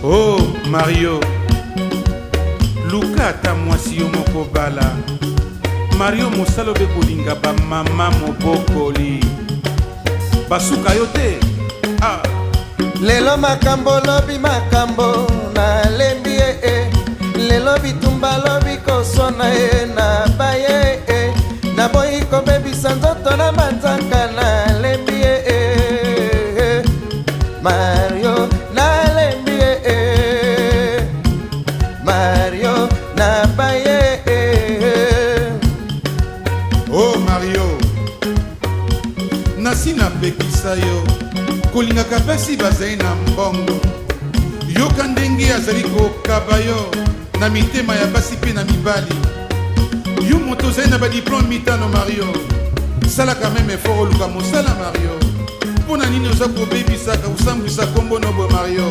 Oh Mario, luka ata mwasi yo moko bala. Mario mosalo be kolinga ba mama mobokoli basuka yo te. Ah, lelo makambo lobi makambo na lembi lelo bitumba lobi kosona na baye na boyi kobebisa nzoto na manzaka na lembi Mario na lembi Mario na baye. oh Mario, nasi napekisa yo kolingaka pesi bazali na mbongo yoka ndenge azali kokaba yo na mitema ya basi mpe na mibali. Yo moto ozali na badiplome mitano Mario, salaka meme effort oluka mosala Mario. Mpo na nini oza kobebisaka kosambwisa kombo nobo Mario?